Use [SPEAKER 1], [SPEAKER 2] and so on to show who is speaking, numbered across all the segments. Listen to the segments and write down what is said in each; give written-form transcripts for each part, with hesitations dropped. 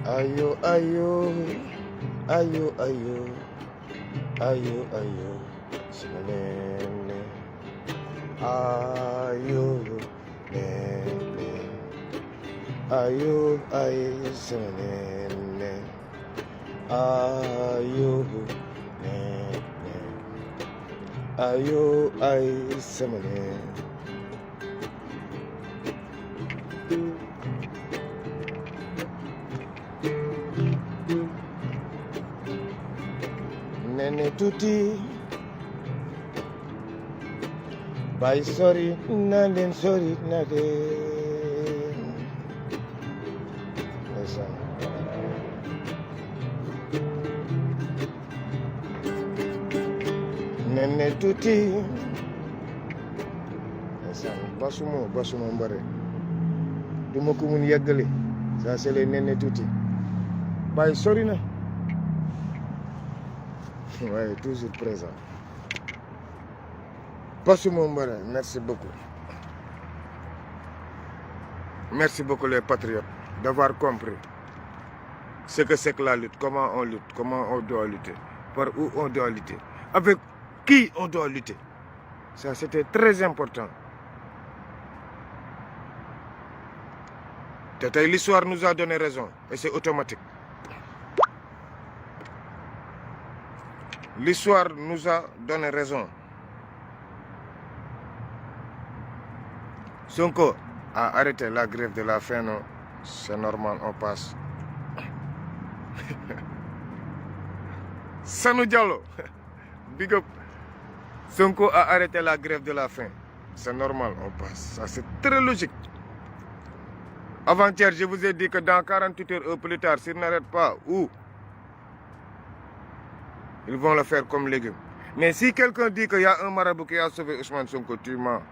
[SPEAKER 1] Ayo, ayo, ayo, ayo, ayo, ayo, sinanene. Ayo, nene. Ayo, ayo, sinanene. Ayo, nene. Ayo, ayo, sinanene. Nene tuti bay sori na leen sori na leen ndeysaan nene tuti ndeysaan basuma mbare duma ko mun yeggale ça c'est les nene tuti bay sori na. Oui, toujours présent. Passe mon mbare, merci beaucoup. Merci beaucoup les patriotes d'avoir compris ce que c'est que la lutte, comment on lutte, comment on doit lutter, par où on doit lutter, avec qui on doit lutter. Ça, c'était très important. L'histoire nous a donné raison et c'est automatique. L'histoire nous a donné raison. Sonko a arrêté la grève de la faim, non? C'est normal, on passe. Sanou Diallo, big up. Sonko a arrêté la grève de la faim. C'est normal, on passe. Ça, c'est très logique. Avant-hier, je vous ai dit que dans 48 heures ou plus tard, s'ils n'arrêtent pas, où ils vont le faire comme légumes. Mais si quelqu'un dit qu'il y a un marabout qui a sauvé Ousmane Sonko, tu mens.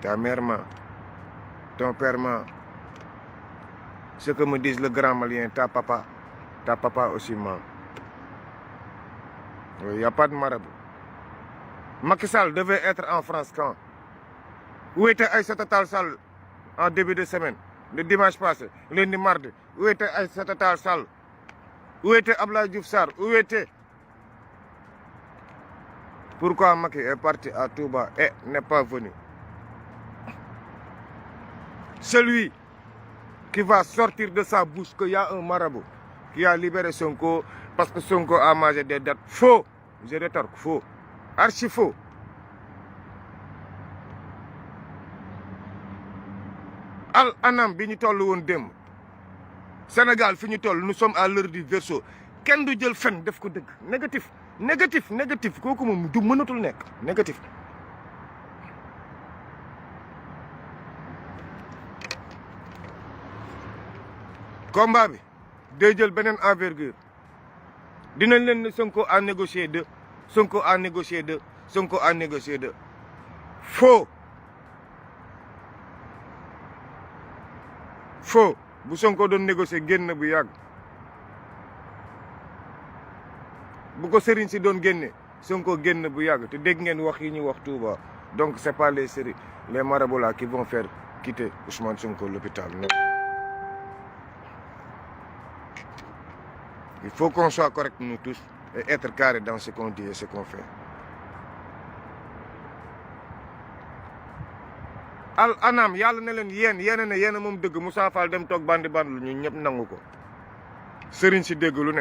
[SPEAKER 1] Ta mère ment. Ton père ment. Ce que me disent le grand malien, ta papa aussi ment. Il n'y a pas de marabout. Macky Sall devait être en France quand? Où était Aïssata Tall Sall en début de semaine? Le dimanche passé, lundi, mardi. Où était Aïssata Tall Sall? Où était Abdoulaye Diouf Sarr? Où était? Pourquoi Macky est parti à Touba et n'est pas venu? Celui qui va sortir de sa bouche qu'il y a un marabout qui a libéré Sonko parce que Sonko a mangé des dates. Faux. Je rétorque, faux. Archi faux. Al anam bi ñu toll woon démb Sénégal fi ñu toll nous sommes à l'heure du verseau kenn du jël fen def ko dëgg négatif kooku moom du mënatul nekk négatif. Combat bi day jël beneen envergure dinañ leen ne Sonko a négocié de Sonko a négocié de Sonko a négocié de faux bu Sonko doon négocier génn bu yàgg bu ko sëriñ si doon génne Sonko génn bu yàgg te dégg ngeen wax yi ñuy wax Touba donc c'est pas les sëriñ les marabouts là qui vont faire quitter Ousmane Sonko l'hôpital non. Il faut qu'on soit correct nous tous et être carré dans ce qu'on dit et ce qu'on fait. Al anam yàlla ne leen yéen moom dëgg Moussa Fall dem toog bandi lu ñu ñëpp nangu ko sëriñ si dégg lu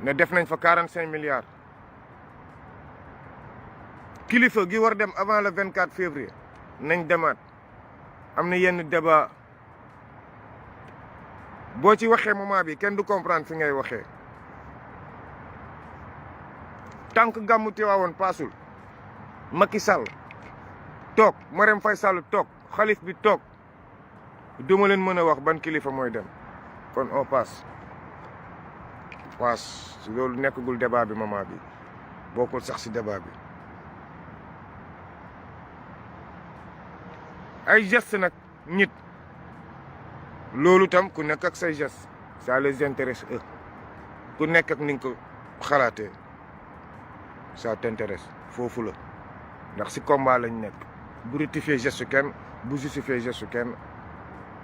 [SPEAKER 1] ne def nañ fa 45 milliards kilifa gi war dem avant le 24 février nañ demaat am na yenn débat boo ci waxee moment bi kenn du comprendre fi ngay waxee tant que gàmmu Tiwaawoon paasul Macky Sall toog Marème Faye Sall toog xalif bi toog duma leen mën a wax ban kilifa mooy dem kon on passe loolu nekkagul débat bi moment bi bokkul sax ci débat bi ay geste nag nit loolu tam ku nekk ak say geste ça les intéresse eux ku nekk ak ni nga ko xalaatee ça t'intéresse foofu la ndax ci combat lañ nekk bu rectifier geste kenn bu justifier geste kenn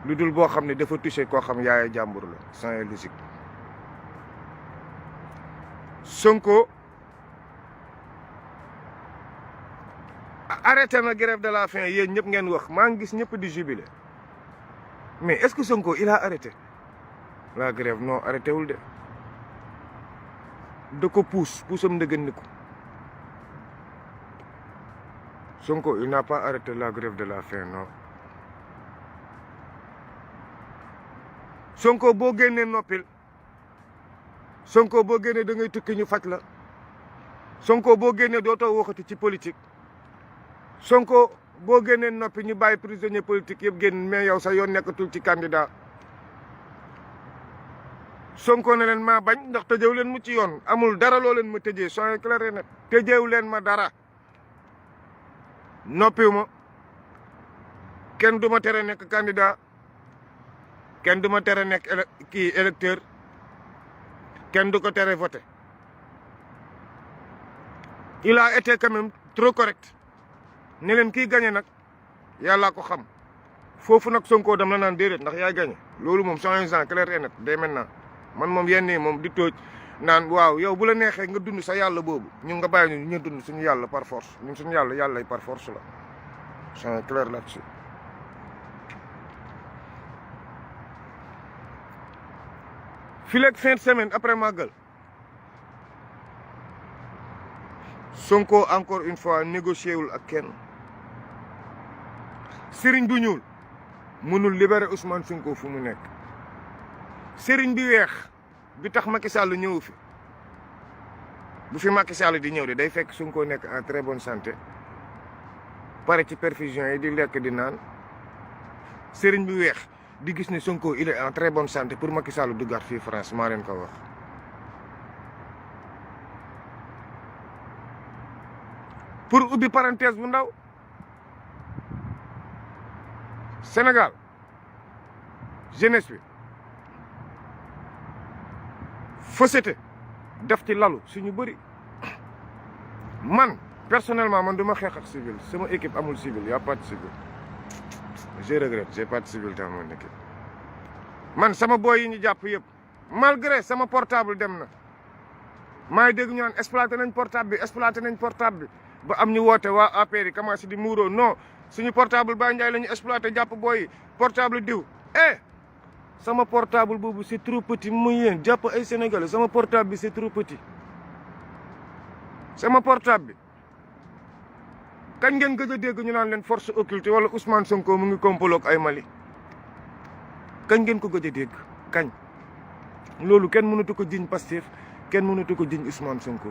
[SPEAKER 1] lu dul boo xam ne dafa touché koo xam yaaya jàmbur la sans logique. Sonko arrêté na grève de la faim yéen ñëpp ngeen wax maa ngi gis ñëpp di jubilé mais est-ce que Sonko il a arrêté la grève? Non, arrêté wul de da ko puusam ndëgën ni ko. Sonko il n'a pas arrêté la grève de la faim, non. Sonko boo génnee noppil. Sonko boo génnee da ngay tukki ñu faj la. Sonko boo génnee dootoo waxati ci politique. Sonko boo génnee noppi ñu bàyyi prisonnier politique yëpp génn mais yow sa yoon nekkatul ci candidat. Sonko ne leen maa bañ ndax tëjew leen mu ci yoon amul dara loo leen ma tëjee soyez clair et net tëjew leen ma dara. noppiwu ma kenn du ma tere nekk candidat kenn du ma tere nekk électeur kenn du ko tere voter. Il a été quand même trop correct ne leen kii gagné nag yàllaa ko xam foofu nag Sonko dam la naan déedéet ndax yaay gagné loolu moom soyez clair et net dès maintenant man moom yenn yi moom di tooj naan waaw yow bu la neexee nga dund sa yàlla boobu ñun nga bàyyi ñu dund suñu yàlla par force ñun suñu yàlla par force la c'est clair là-dessus. Fileeg fin de semaine après Magal Sonko encore une fois négocié wul ak kenn sëriñ bu ñuul mënul libérer Ousmane Sonko fu mu nekk. sëriñ bi weex bi tax Macky Sall ñëw fi bu fi Macky Sall di ñëw de day fekk Sonko nekk en très bonne santé pare ci perfusion yi di lekk di naan sëriñ bi weex di gis ne Sonko il est en très bonne santé pour Macky Sall duggaat fii France maa leen ko wax. pour ubbi parenthèse bu ndaw Sénégal jeunesse bi. fausseté def ci lalu suñu bëri man personnellement man duma xeex ak civil sama équipe amul civil y a pas de civil je regrette j'ai pas de civil dans mon équipe man sama boy yi ñu jàpp yëpp malgré sama portable dem na maa ngi dégg ñu naan exploité nañ portable bi ba am ñu woote waa APR yi commencé di muuroo non suñu portable Baye Ndiaye la ñu exploité jàpp boy yi portable diw sama portable boobu c'est trop petit muy yéen jàpp ay sénégalais sama portable bi c'est trop petit sama portable bi kañ ngeen gëj a dégg ñu naan leen force occulte wala Ousmane Sonko mu ngi complot ak ay Mali kañ ngeen ko gëj a dégg kañ loolu kenn mënatu ko jiñ Pastef kenn mënatu ko jiñ Ousmane Sonko.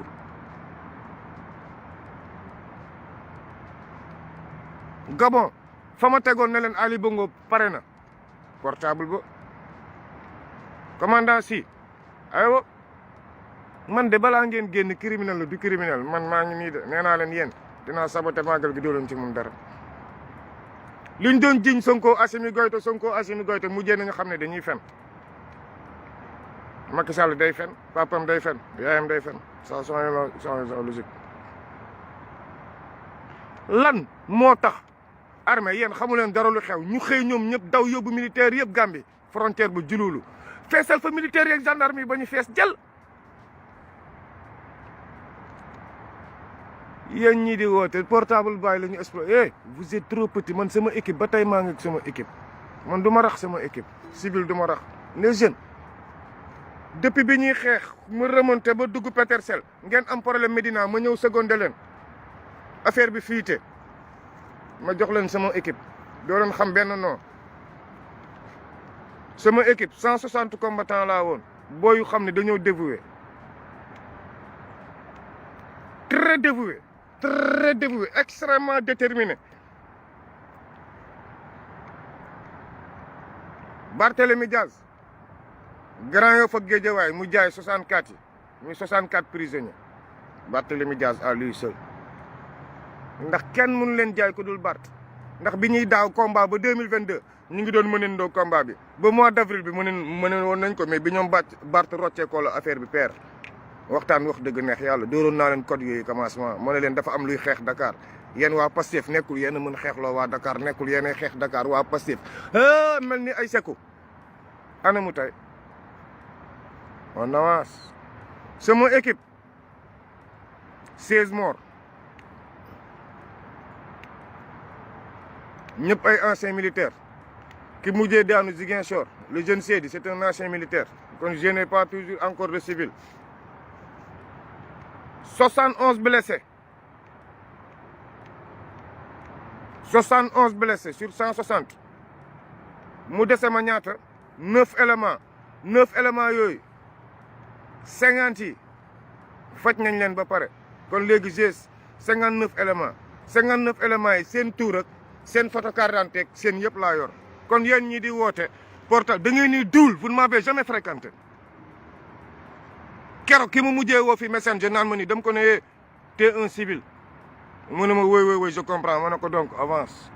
[SPEAKER 1] Gabon fa ma tegoon ne leen Ali Bongo pare na portable ba. commandant si aywa man de balaa ngeen génn criminel la du criminel man maa ngi nii de nee naa leen yéen dinaa saboté magal gi doo leen ci mun dara. liñ doon jiñ Sonko Assimi Goïta mujjee nañu xam ne dañuy fen. Macky Sall day fen papam day fen yaayam day fen ça c'est logique. lan moo tax armée yéen xamu leen dara lu xew ñu xëy ñoom ñëpp daw yóbbu militaire yëpp Gambie frontière bu jululu feesal fa militaire yeeg gendarme yi ba ñu fees jël yéen ñii di woote portable bàyyi la ñu exploité vous êtes trop petit man sama équipe ba tey maa ngi sama équipe man du ma rax sama équipe civil du ma rax les jeunes depuis bi ñuy xeex mu remonté ba dugg Petersen ngeen am problème Médina ma ñëw secondé leen affaire bi fuité ma jox leen sama équipe doo leen xam benn non sama équipe 160 combattants laa woon boo yu xam ne dañoo dévoué très dévoué extrêmement déterminé. Barthélémy Diaz Grand Yoff ak Guédiawaye mu jaay 64 yi muy 64 prisonniers Barthélémy Diaz à lui seul ndax kenn mënu leen jaay ko dul Bart ndax bi ñuy daaw combat ba 2022 ñu ngi doon mënendoo combat bi ba mois d'avril bi mënen woon nañ ko mais bi ñoom Bart rocceekoo la affaire bi père waxtaan wax dëgg neex yàlla dooroon naa leen code yooyu commencement moo ne leen dafa am luy xeex Dakar yéen waa Pastef nekkul yéen a mën xeexloo waa Dakar nekkul yéen a xeex Dakar waa Pastef mel ni ay seku ana mu tey on avance sama équipe 16 morts ñëpp ay anciens militaires ki mujjee daanu Ziguinchor le jeune Seydi c'est un ancien militaire kon je n'ai pas toujours encore de civil 71 blessés 71 blessés sur 160 mu dese ma ñaata 9 éléments yooyu 50 yi faj nañ leen ba pare kon léegi j'ai 59 éléments yi seen tour ak seen photo carte d'identité seen yëpp laa yor kon yéen ñi di woote portal da ngeen ni duul vous ne m'avez jamais fréquenté keroog ki mu mujjee woo fi messenger naan ma ni dama ko ne t'es un civil mu ne ma woy je comprends ma ne ko donc avance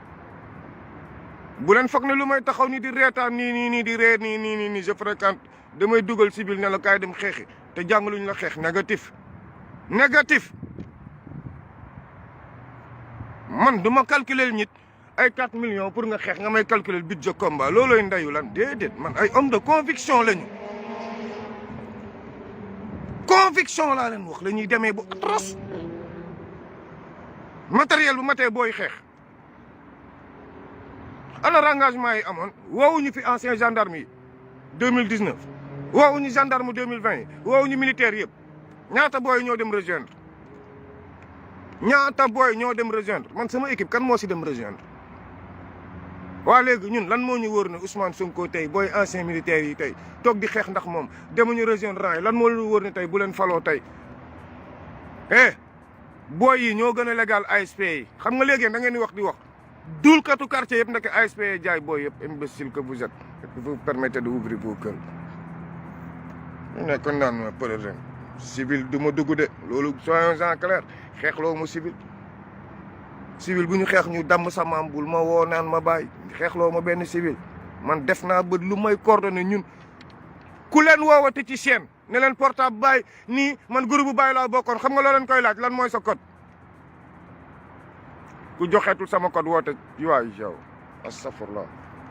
[SPEAKER 1] bu leen foog ne lu may taxaw ni di reetaan nii di ree nii je fréquente damay dugal civil ne la kaay dem xeexi te jàngaluñ la xeex négatif man du ma calculer nit ay 4 millions pour nga xeex nga may calculer budget combat loolooy ndeyu lan déedéet man ay homme de conviction lañu conviction laa leen wax la ñuy demee bu atroce matériel bu matee booy xeex alors engagement yi amoon woowuñu fi ancien gendarme yi 2019 woowuñu gendarme 2020 yi woowuñu militaire yëpp ñaata booy ñoo dem rejoindre man sama équipe kan moo si dem rejoindre waa léegi ñun lan moo ñu wóor ne Ousmane Sonko tey booy ancien militaire yi tey toog di xeex ndax moom demuñu rejoindre rang yi lan moo ñu wóor ne tey bu leen faloo tey booy yi ñoo gën a légal ASP yi xam nga léegi da ngeen di wax dulkatu quartier yëpp ndeke ASP yi jaay booy yëpp imbécile que vous êtes vous permettez de ouvrir vos gueules ñu ne kon naan ma pèlerin civil du ma dugg de loolu soyons en clair xeexloo ma civil bu ñu xeex ñu damm sa maam bul ma woo naan ma bàyyi xeexloo ma benn civil man def naa bët lu may coordonné ñun ku leen woowate ci chaîne ne leen portable bàyyi nii man groupe bu bàyyi laa bokkoon xam nga loo leen koy laaj lan mooy sa code ku joxeetul sama code woote waay yow astafurlah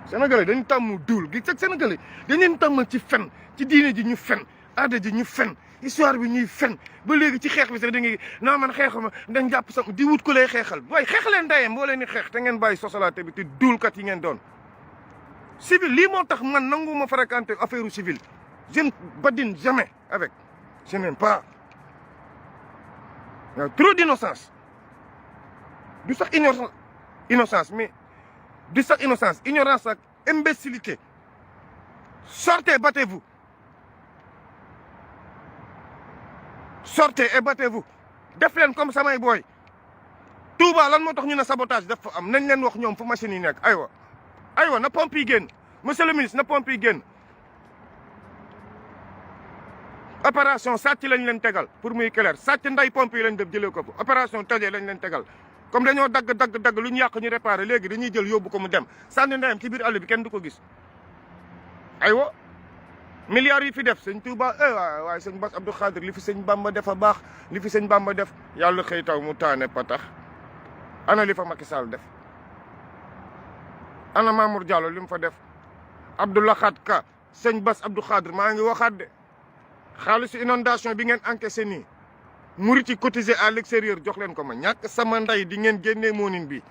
[SPEAKER 1] sénégalais dañu tàmm duul gi teg sénégalais dañu tàmm ci fen ci diine ji ñu fen aada ji ñu fen histoire bi ñuy fen ba léegi ci xeex bi sax da ngay non man xeexuma dañ jàpp sama di wut ku lay xeexal waaye xeex leen ndeyam boo leen di xeex te ngeen bàyyi sosalaate bi te duulkat yi ngeen doon civil lii moo tax man nangu ma fréquenté affaire civil je ne badine jamais avec je n'aime pas y a trop d'innocence du sax innocence mais du sax innocence ignorance ak imbécilité sortez battez-vous sortez et battez-vous def leen comme samay booy Touba lan moo tax ñu ne sabotage daf fa am nañ leen wax ñoom fu machine yi nekk aywa na pompe yi génn monsieur le ministre na pompe yi génn opération sàcc lañ leen tegal pour muy clair sàcc nday pompe yi lañ def jëlee ko fa opération tojee lañ leen tegal comme dañoo dagg lu ñu yàq ñu réparé léegi dañuy jël yóbbu ko mu dem sànni ndeyam ci biir àll bi kenn du ko gis aywa milliards yi fi def sëñ Touba waaye sëñ Bass Abdou Khadir li fi sëñ Bamba def a baax li fi sëñ Bamba def yàlla xëy taw mu taane patax ana li fa Macky Sall def ana Mamour Diallo li mu fa def Abdoulaye Khat Ka sëñ Bass Abdou Khadir maa ngi waxaat de xaalisu inondation bi ngeen encaissé nii murit yi cotisé à l'extérieur jox leen ko ma ñàkk sama ndey di ngeen génnee moonin bi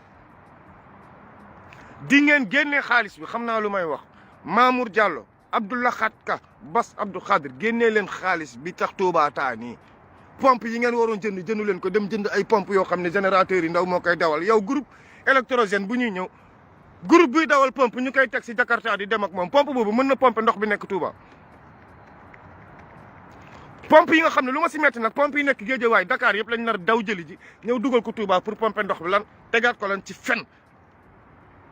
[SPEAKER 1] di ngeen génnee xaalis bi xam naa lu may wax Mamour Diallo Abdoulaye Khat Ka Bass Abdou Khadir génnee leen xaalis bi tax Touba taa nii pompe yi ngeen waroon jëndu leen ko dem jënd ay pompe yoo xam ne générateurs yi ndaw moo koy dawal yow groupe électrogène bu ñuy ñëw groupe buy dawal pompe ñu koy teg si Jakarta di dem ak moom pompe boobu mën na pompe ndox bi nekk Touba pompe yi nga xam ne lu ma si metti nag pompe yi nekk Guédiawaye Dakar yëpp lañ nar daw jëli ji ñëw dugal ko Touba pour pomper ndox bi lan tegaat ko lan ci fen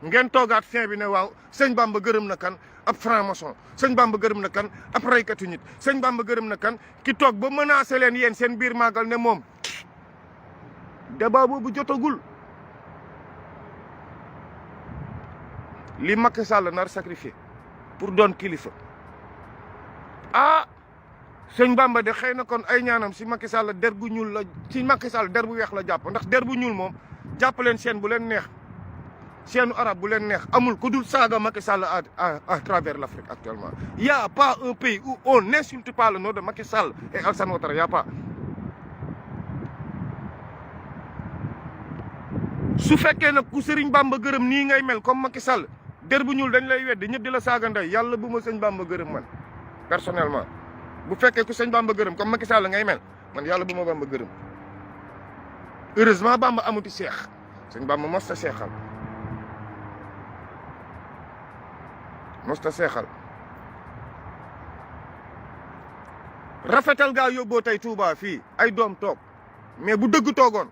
[SPEAKER 1] ngeen toogaat fin bi ne waaw sëñ Bamba gërëm na kan ab franc-maçon sëñ Bamba gërëm na kan ab raykatu nit sëñ Bamba gërëm na kan ki toog ba menacé leen yéen seen biir màggal ne moom débat boobu jotagul li Macky Sall nar sacrifié pour doon kilifa sëñ Bamba de xëy na kon ay ñaanam si Macky Sall der bu ñuul la si Macky Sall der bu weex la jàpp ndax der bu ñuul moom jàpp leen chaîne bu leen neex chaîne arabe bu leen neex amul ku dul saaga Macky Sall à travers l'Afrique actuellement. Y a pas un pays où on n'insulte pas le nom de Macky Sall et Alassane Ouattara, y a pas. su fekkee nag ku Sëriñ Bamba gërëm nii ngay mel comme Macky Sall der bu ñuul dañ lay weddi ñëpp di la saaga ndey yàlla bu ma sëñ Bamba gërëm man personnellement bu fekkee ku sëñ Bamba gërëm comme Macky Sall ngay mel man yàlla bu ma Bamba gërëm heureusement Bamba amuti seex sëñ Bamba mos ta seexal rafetal gaa yóbboo tey Touba fii ay doom toog mais bu dëgg toogoon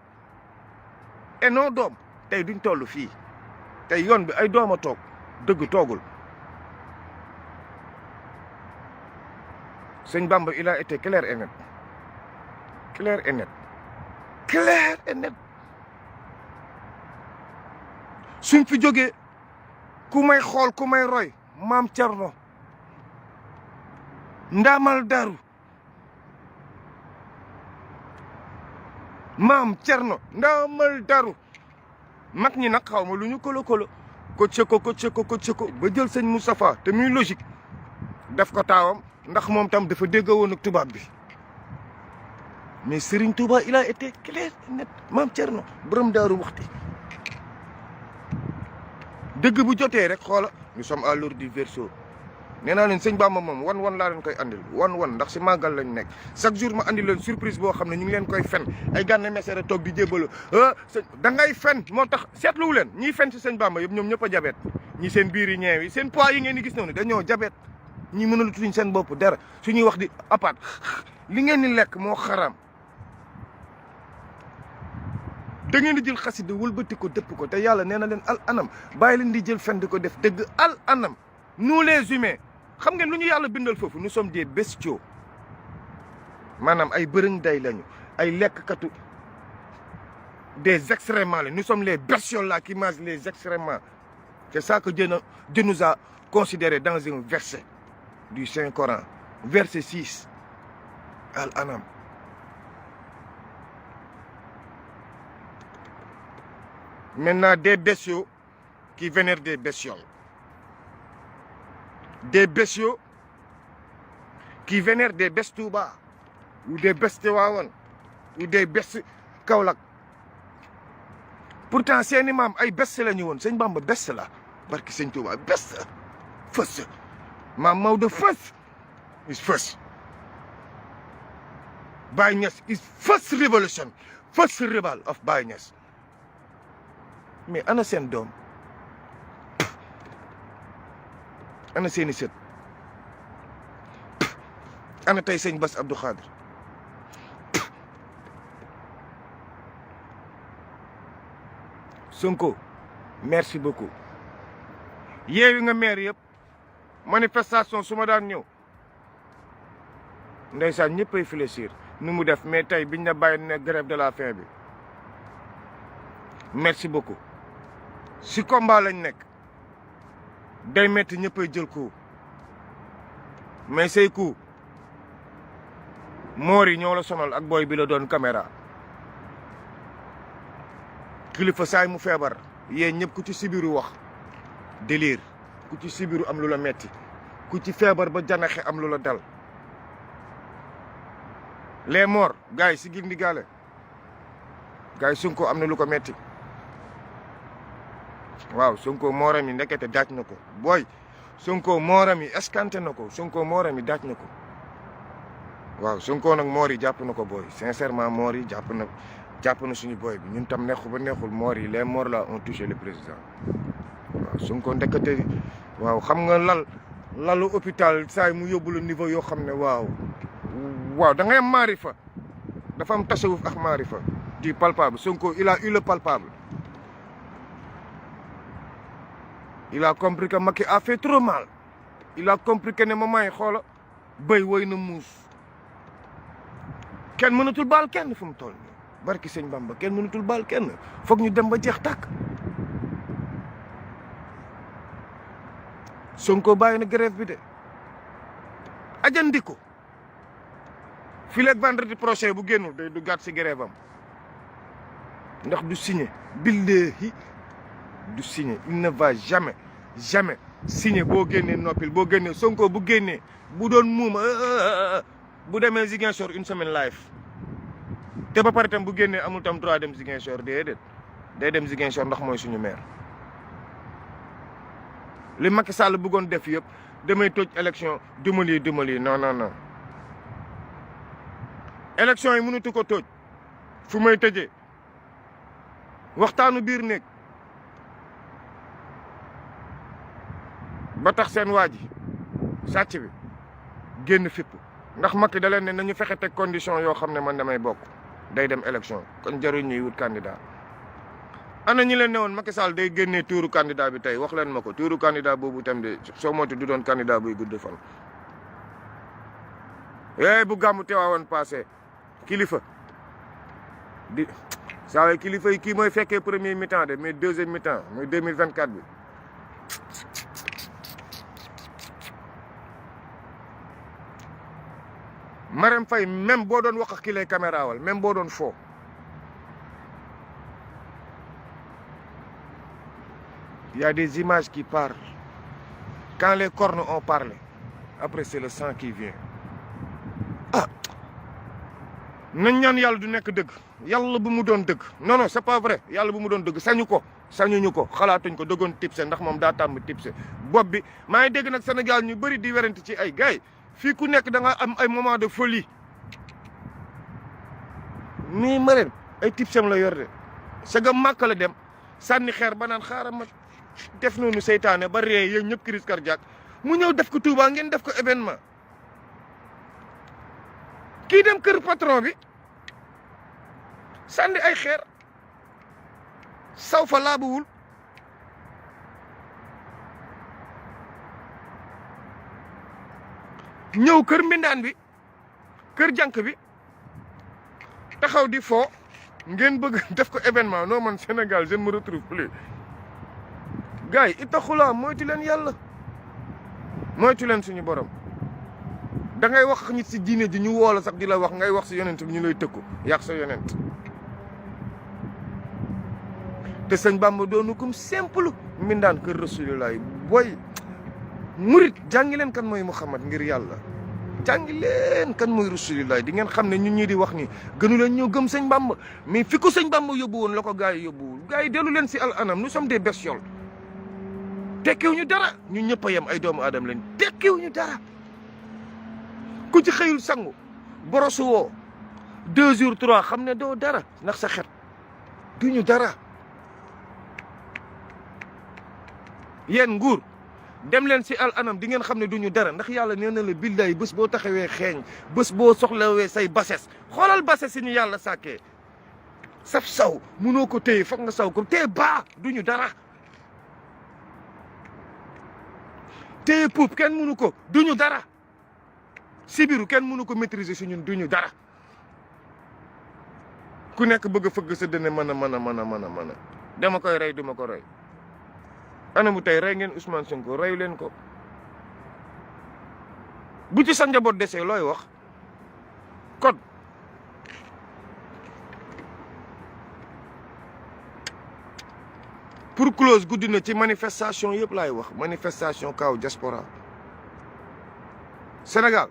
[SPEAKER 1] et non doom tey duñ toll fii tey yoon bi ay doom a toog dëgg toogul sëñ Bamba il a été clair et net clair et net clair et net suñ fi jógee ku may xool ku may roy maam Cerno ndaamal daru maam Cerno ndaamal daru mag ñi nag xaw ma lu ñu kolo ko ceko ba jël sëñ Moustapha te muy logique def ko taawam ndax moom tam dafa dégg woon ak tubaab bi mais Serigne Touba il a été clair et net maam Cerno borom daaru waxti dëgg bu jotee rek xoola nous sommes à l'heure du verseau nee naa leen sëñ Bamba moom wan laa leen koy andil wan ndax si màggal lañ nekk chaque jour ma andil leen surprise boo xam ne ñu ngi leen koy fen ay Gana Messere toog di jébbalu da ngay fen moo tax seetluwu leen ñiy fen si sëñ Bamba yëpp ñoom ñëpp a jabet ñi seen biir yi ñeew yi seen poids yi ngeen di gis noonu dañoo jabet ñi mënul tuñ seen bopp dara suñuy wax di apaat li ngeen di lekk moo xaraam da ngeen di jël xasida wëlbati ko dëpp ko te yàlla nee na leen al anam bàyyi leen di jël fen di ko def dëgg al anam nous les humains xam ngeen lu ñu yàlla bindal foofu nous sommes des bestiaux maanaam ay bërëng day lañu ay lekkkatu des excréments la nous sommes les bestioles là qui mangent les excréments c'est ça que Dieu nous a considéré dans un verset du Saint-Coran verset 6 al anam maintenant des bestiaux qui vénèrent des bestioles des bestiaux qui vénèrent des best Touba ou des best Tivaouane ou des best Kaolack pourtant seeni maam ay best la ñu woon sëñ Bamba best la barki sëñ Touba best first maam Maodo first is first Baye Niass is first revolution first rebel of Baye Niass mais ana seen doom ana seeni sët ana tey sëñ Bass Abdou Khadre Sonko merci beaucoup yeewi nga maire yëpp manifestation su ma daan ñëw ndeysaan ñëppay fléchir nu mu def mais tey biñ na bàyyi ne grève de la faim bi merci beaucoup si combat lañ nekk day metti ñëppay jël coup mais say coup moor yi ñoo la sonal ak booy bi la doon caméra kilifa saay mu feebar yéen ñëpp ku ci sibiru wax délire ku ci sibiru am lu la metti ku ci feebar ba janaxe am lu la dal les morts gars yi si gil ndi gaale gars yi Sonko am na lu ko metti waaw Sonko mooram yi ndekete daaj na ko booy Sonko mooram yi escanté na ko Sonko mooram yi daaj na ko waaw Sonko nag moor yi jàpp na ko booy sincèrement moor yi jàpp na suñu booy bi ñun tam neexu ba neexul moor yi les morts là ont touché le président waaw Sonko ndekete waaw xam nga lalu hôpital saa mu yóbbu la niveau yoo xam ne waaw da ngay am maarifa dafa am tasawuf ak maarifa du palpable Sonko il a eu le palpable il a compris que Macky a fait trop mal il a compris que ne moment yi xoola béy woy na muus kenn mënatul baal kenn fu mu toll nii barki sëñ Bamba kenn mënatul baal kenn foog ñu dem ba jeex tàkk Sonko bàyyi na grève bi de ajandi ko fii leeg vendredi prochain bu génnul day du gàtt si grève am ndax du signer billahi du signer il ne va jamais signer boo génnee noppil boo génnee Sonko bu génnee bu doon muuma bu demee Ziguinchor une semaine live te ba pare tam bu génnee amul tam droit dem Ziguinchor déedéet day dem Ziguinchor ndax mooy suñu maire. li Macky Sall bëggoon def yëpp damay toj élection dumali non élection yi mënatu ko toj fu may tëjee waxtaanu biir néeg ba tax seen waa ji sàcc bi génn fipp ndax Macky da leen ne nañu fexe teg condition yoo xam ne man damay bokk day dem élection kon jaruñ ñuy wut candidat ana ñi leen ne woon Macky Sall day génnee tuuru candidat bi tey wax leen ma ko tuuru candidat boobu itam de soo moytu du doon candidat buy gudd fan. bu gàmmu Tiwaawan passé kilifa di saa waay kilifa yi kii mooy fekkee premier mi-temps de mais deuxième mi-temps muy 2024 bi. Marème Faye même boo doon wax ak ki lay caméra wal même boo doon foo. Il y a des images qui parlent. Quand les cornes ont parlé, après c'est le sang qui vient. Ah nañ ñaan yàlla du nekk dëgg yàlla bu mu doon dëgg non c'est pas vrai yàlla bu mu doon dëgg sañuñu ko xalaatuñ ko dëggoon tipse ndax moom daa tàmm tipse bopp bi maa ngi dégg nag Sénégal ñu bëri di werante ci ay gars fii ku nekk da nga am ay moment de folie mais Marème ay tipsem la yor de saga màkk la dem sànni xeer ba naan xaaral ma def noonu seytaane ba ree yéen ñëpp crise cardiaque mu ñëw def ko Touba ngeen def ko événement kii dem kër patron bi sànni ay xeer saw fa laabuwul ñëw kër mbindaan bi kër jànk bi taxaw di foo ngeen bëgg def ko événement non man Sénégal je ne me retrouve plus gars yi ittaxulaa moytu leen yàlla moytu leen suñu borom da ngay wax nit si diine ji ñu woola sax di la wax ngay wax si yonent bi ñu lay tëkku yàq sa yonent te sëñ Bamba doonu comme simple mbindaan kër Rasulullah booy murit jàngi leen kan mooy Muhammad ngir yàlla jàngi leen kan mooy Rasulullah di ngeen xam ne ñun ñii di wax ni gënu leen ñoo gëm sëñ Bamba mais fi ko sëñ Bamba yóbbu woon la ko gars yi yóbbuwul gars yi dellu leen si al anam nous sommes des bestioles tekkiw ñu dara ñun ñëpp a yem ay doomu aadama leen tekkiw ñu dara ku ci xëyul sangu borosu woo 2 jours 3 xam ne doo dara ndax sa xet duñu dara yéen nguur dem leen si al anam di ngeen xam ne duñu dara ndax yàlla nee na la billaay bés boo taxawee xeeñ bés boo soxlawee say bases xoolal bases si ñu yàlla sàkkee saf saw munoo ko téye foog nga saw ko téye baa duñu dara téye puub kenn munu ko duñu dara sibiru kenn mënu ko maîtriser si ñun duñu dara ku nekk bëgg a fëgg sa dënne mën a dama koy rey duma ko rey ana mu tey rey ngeen Ousmane Sonko reyu leen ko bu ci sa njaboot desee looy wax kon pour close guddi na ci manifestation yëpp laay wax manifestation kaw diaspora Sénégal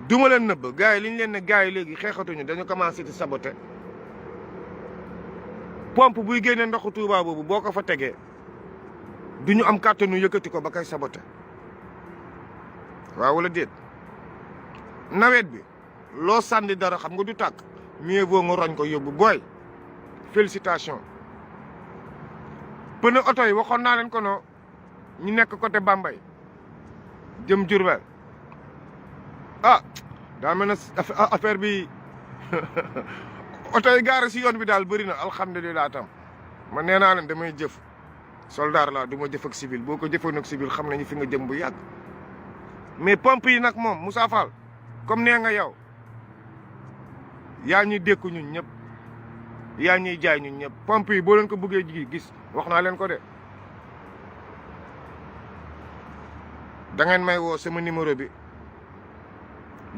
[SPEAKER 1] duma leen nëbb gars yi li ñu leen ne gars yi léegi xeexatuñu dañu commencé di saboter pompe buy génne ndoxu Touba boobu boo ko fa tegee du ñu am kàttanu yëkkati ko ba koy saboter waaw wala déet nawet bi loo sànni dara xam nga du tàkk mieux vaut nga roñ ko yóbbu booy félicitation pneu oto yi waxoon naa leen ko no ñu nekk côté Bambey jëm Diourbel ah daa mel ne affaire bi oto yi gaare si yoon bi daal bëri na alhamdulilah tam man nee naa leen damay jëf soldat la du ma jëf ak civil boo ko jëfoon ak civil xam nañu fi nga jëm bu yàgg mais pompe yi nag moom Moussa Fall comme nee nga yow yaa ñuy dékku ñun ñëpp yaa ñuy jaay ñun ñëpp pompe yi boo leen ko bëggee ji gis wax naa leen ko de da ngeen may woo sama numéro bi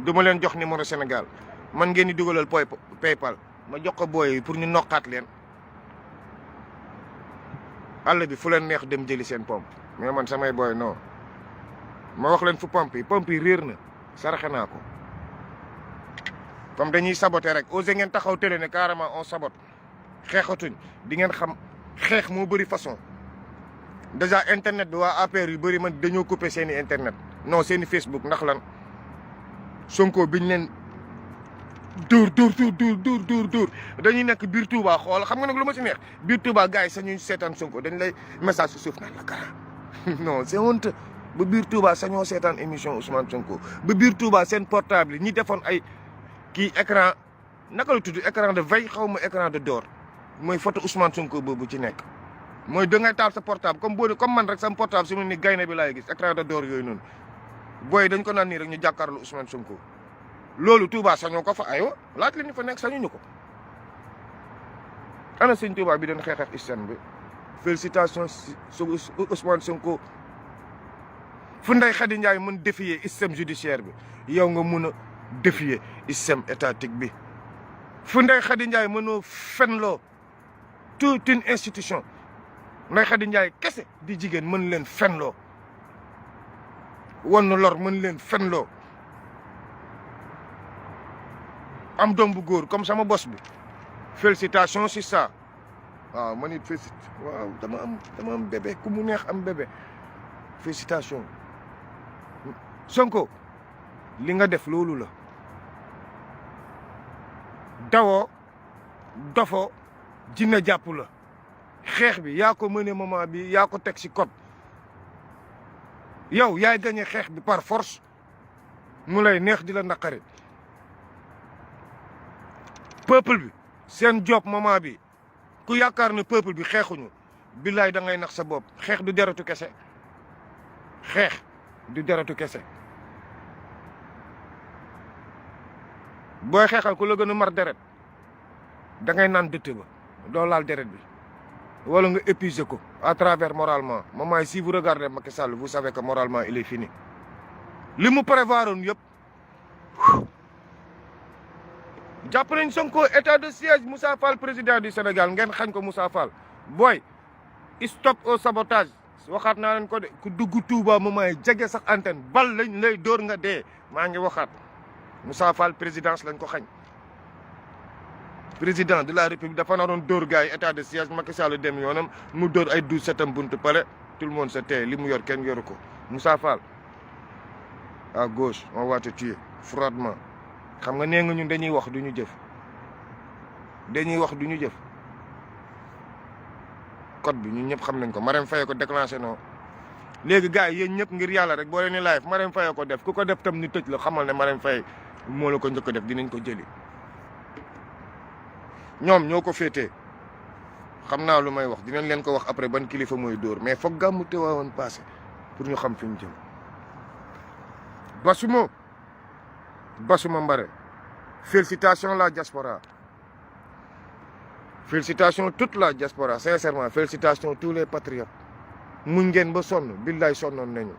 [SPEAKER 1] du ma leen jox numéro Sénégal man ngeen di dugalal PayPal ma jox ko booy pour ñu noqaat leen àll bi fu leen neex dem jëli seen pompe mais man samay booy non ma wax leen fu pompe yi réer na saraxe naa ko comme dañuy saboter rek osé ngeen taxaw télé ne carrément on sabote xeexatuñ di ngeen xam xeex moo bëri façon déjà internet bi waa APR yu bëri man dañoo coupé seeni internet non seeni Facebook ndax lan Sonko biñ leen dóor dañuy nekk biir Touba xool xam nga nag lu ma ci neex biir Touba gars yi sañuy seetaan Sonko dañ lay message su suuf naan la gara non c'est honte ba biir Touba sañoo seetaan émission Ousmane Sonko ba biir Touba seen portable yi ñi defoon ay kii écran naka la tudd écran de veille xaw ma écran de door mooy photo Ousmane Sonko boobu ci nekk mooy da ngay taal sa portable comme man rek sama portable su ma ni gaynde bi laay gis écran de door yooyu noonu booy dañ ko naan nii rek ñu jàkkaarloo Ousmane Sonko loolu Touba sañoo ko fa aywa laaj la ñu fa nekk sañuñu ko ana sëñ Touba bi doon xeex ak système bi félicitations Ousmane Sonko fu Ndeye Khady Ndiaye mën défier système judiciaire bi yow nga mun a défier système étatique bi fu Ndeye Khady Ndiaye mënoo fenloo toute une institution Ndeye Khady Ndiaye kese di jigéen mën leen fenloo wan na lor mën leen fenloo am doom bu góor comme sama bos bi félicitations si ça waaw man it félicite waaw dama am bébé ku mu neex am bébé félicitations Sonko li nga def loolu la dawoo dofoo jinne jàpp la xeex bi yaa ko mëne moment bi yaa ko teg si code yow yaay gagné xeex bi par force mu lay neex di la naqari peuple bi seen job moment bi ku yaakaar ne peuple bi xeexuñu billaay da ngay nax sa bopp xeex du deratu kese xeex du deratu kese booy xeexal ku la gën a mar deret da ngay naan dëtt ba doo laal deret bi wala nga épuiser ko à travers moralement moment si vous regardez Macky Sall vous savez que moralement il est fini li mu prévoir woon yëpp jàpp nañ Sonko état de siège Moussa Fall président du Sénégal ngeen xañ ko Moussa Fall booy stop au sabotage waxaat naa leen ko de ku dugg Touba moment yi jege sax antenne bal lañ lay dóor nga dee maa ngi waxaat Moussa Fall présidence lañ ko xañ président de la république dafa naroon dóor gars yi état de siège Macky Sall dem yoonam mu dóor ay 12 setam buntu pale tout le monde se tait li mu yor kenn yoru ko Moussa Fall à gauche on va te tuer froidement xam nga nee nga ñun dañuy wax duñu jëf dañuy wax duñu jëf code bi ñun ñëpp xam nañ ko Marème Faye ko déclenché non léegi gars yi yéen ñëpp ngir yàlla rek boo leen ni live Marème Faye ko def ku ko def tam ni tëj la xamal ne Marème Faye moo la ko njëkk a def dinañ ko jëli ñoom ñoo ko féetee xam naa lu may wax dinañ leen ko wax après ban kilifa mooy dóor mais foog gàmmu Tiwaawan passé pour ñu xam fi ñu jëm Basuma Mbare félicitations la diaspora félicitations toute la diaspora sincèrement félicitations tous les patriotes muñ ngeen ba sonn billaay sonnoon nañu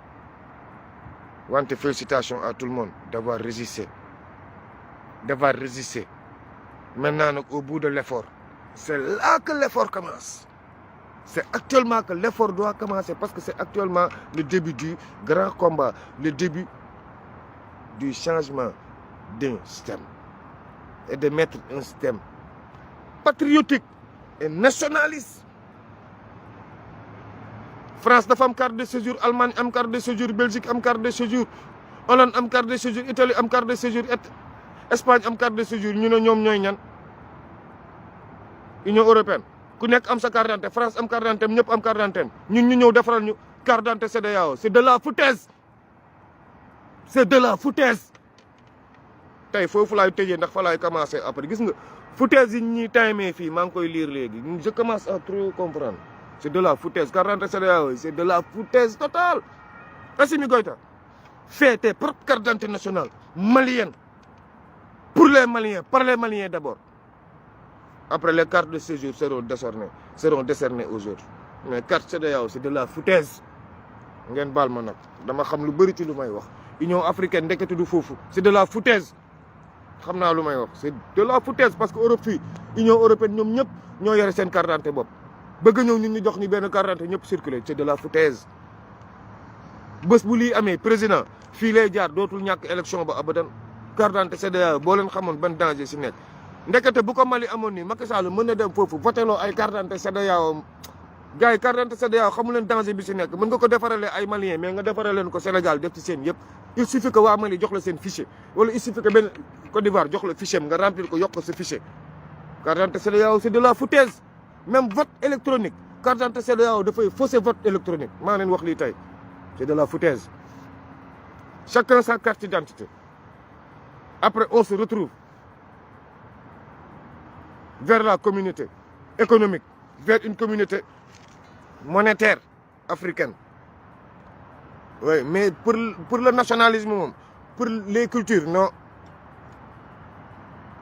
[SPEAKER 1] wante félicitations à tout le monde d'avoir résisté maintenant nag au bout de l'effort c'est là que l'effort commence c'est actuellement que l'effort doit commencer parce que c'est actuellement le début du grand combat le début du changement d'un système et de mettre un système patriotique et nationaliste. France dafa am carte de séjour Allemagne am carte de séjour Belgique am carte de séjour Hollande am carte de séjour Italie am carte de séjour Espagne am carte de séjour ñu ne ñoom ñooy ñan Union européenne ku nekk am sa carte d'identité France am carte d'identité ñëpp am carte d'identité ñun ñu ñëw defaral ñu carte d'identité CEDEAO c'est de la foutaise c'est de la foutaise tey foofu laay tëjee ndax fa laay commencé après gis nga foutaise yi ñuy timé fii maa ngi koy lire léegi je commence à trop comprendre c'est de la foutaise carte d'identité CEDEAO c'est de la foutaise totale. Assimi Goïta fais tes propres cartes d'identité nationale malienne pour les Maliens par les Maliens d'abord après les cartes de séjour seront décernées aux autres mais carte CEDEAO c'est de la foutaise ngeen baal ma nag dama xam lu bëri ci lu may wax Union africaine ndekete du foofu c'est de la foutaise xam naa lu may wax c'est de la foutaise parce que Europe fii Union européenne ñoom ñëpp ñoo yore seen carte d'identité bopp bëgg ñëw ñun ñu jox ñu benn carte d'identité ñëpp circuler c'est de la foutaise bés bu lii amee président fii lay jaar dootul ñàkk élection ba abadan carte d'identité CEDEAO boo leen xamoon ban danger si nekk ndekete bu ko Mali amoon nii Macky Sall mën na dem foofu voteloo ay carte d'identité CEDEAO gars yi carte d'identité CEDEAO xamu leen danger bi si nekk mën nga ko defarale ay Maliens mais nga defarale leen ko Sénégal def ci seen yëpp il suffit que waa Mali jox la seen fichier wala il suffit que benn Côte d'Ivoire jox la fichier nga remplir ko yokk ko sa fichier carte d'identité CEDEAO c'est de la foutaise même vote électronique carte d'identité CEDEAO dafay fausser vote électronique maa leen wax lii tey c'est de la foutaise chacun sa carte d'identité après on se retrouve vers la communauté économique vers une communauté monétaire africaine oui mais pour le nationalisme moom pour les cultures non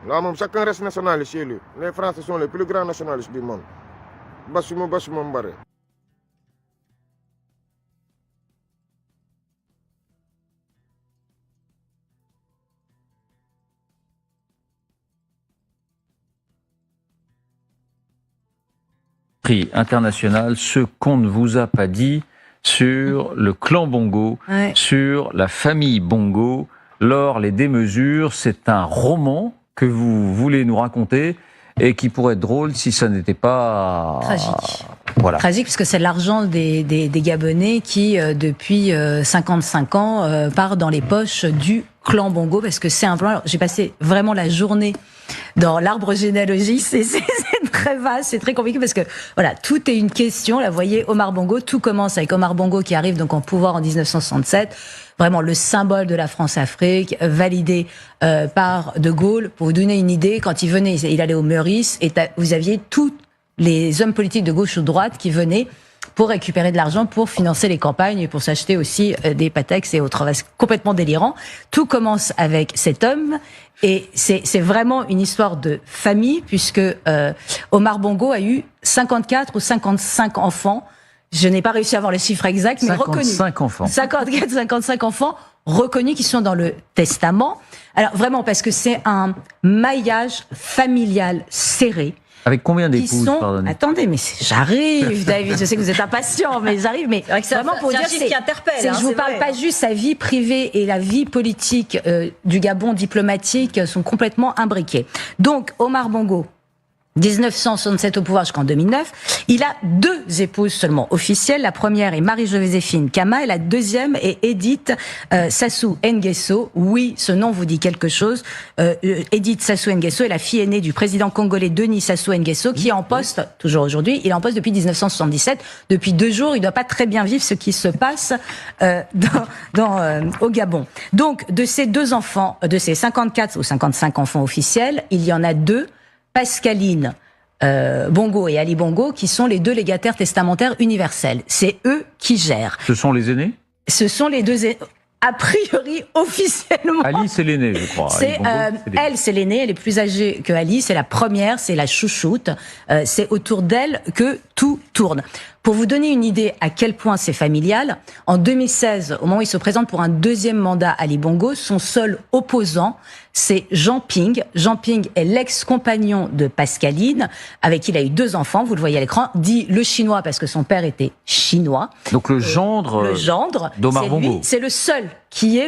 [SPEAKER 1] là moom chacun reste nationaliste chez lui les Français sont les plus grands nationalistes du monde basuma mbare
[SPEAKER 2] international, ce qu'on ne vous a pas dit sur le clan Bongo, sur la famille Bongo, lors les démesures. C'est un roman que vous voulez nous raconter et qui pourrait être drôle si ça n'était pas...
[SPEAKER 3] Tragique.
[SPEAKER 2] Voilà.
[SPEAKER 3] Tragique parce que c'est l'argent des Gabonais qui, depuis 55 ans, part dans les poches du clan Bongo parce que c'est un plan... J'ai passé vraiment la journée dans l'arbre généalogique, c'est très vaste, c'est très compliqué parce que voilà, tout est une question. Là, vous voyez, Omar Bongo, tout commence avec Omar Bongo qui arrive donc en pouvoir en 1967, vraiment le symbole de la France-Afrique, validé par De Gaulle. Pour vous donner une idée, quand il venait, il allait au Meurice et vous aviez tous les hommes politiques de gauche ou de droite qui venaient pour récupérer de l'argent pour financer les campagnes et pour s'acheter aussi des Patex et autres. C'est complètement délirant. Tout commence avec cet homme et c'est vraiment une histoire de famille puisque Omar Bongo a eu 54 ou 55 enfants. Je n'ai pas réussi à avoir le chiffre exact, mais reconnus.
[SPEAKER 2] 55 enfants.
[SPEAKER 3] 54, 55 enfants reconnus qui sont dans le testament. Alors vraiment parce que c'est un maillage familial serré.
[SPEAKER 2] Avec combien d'épouses, pardonnez?
[SPEAKER 3] Attendez, mais j'arrive, David, je sais que vous êtes impatient, mais j'arrive, mais vraiment pour dire,
[SPEAKER 4] qui interpelle.
[SPEAKER 3] Je vous parle pas juste sa vie privée et la vie politique du Gabon diplomatique sont complètement imbriquées. Donc, Omar Bongo, 1967 au pouvoir jusqu'en 2009. Il a 2 épouses seulement officielles. La première est Marie-Joséphine Kama et la deuxième est Edith Sassou Nguesso. Oui, ce nom vous dit quelque chose. Edith Sassou Nguesso est la fille aînée du président congolais Denis Sassou Nguesso qui est en poste, toujours aujourd'hui, il est en poste depuis 1977. Depuis 2 jours, il ne doit pas très bien vivre ce qui se passe au Gabon. Donc, de ces 2 enfants, de ces 54 ou 55 enfants officiels, il y en a 2, Pascaline Bongo et Ali Bongo, qui sont les 2 légataires testamentaires universels. C'est eux qui gèrent.
[SPEAKER 2] Ce sont les aînés?
[SPEAKER 3] Ce sont les 2 a priori, officiellement.
[SPEAKER 2] Ali, c'est l'aînée, je crois.
[SPEAKER 3] Elle, c'est l'aînée, elle est plus âgée que Ali, c'est la première, c'est la chouchoute. C'est autour d'elle que tout tourne. Pour vous donner une idée à quel point c'est familial, en 2016, au moment où il se présente pour un 2e mandat, Ali Bongo, son seul opposant, c'est Jean Ping. Jean Ping est l'ex-compagnon de Pascaline, avec qui il a eu 2 enfants, vous le voyez à l'écran, dit le chinois parce que son père était chinois.
[SPEAKER 2] Donc le gendre
[SPEAKER 3] d'Omar
[SPEAKER 2] Bongo.
[SPEAKER 3] C'est le seul qui est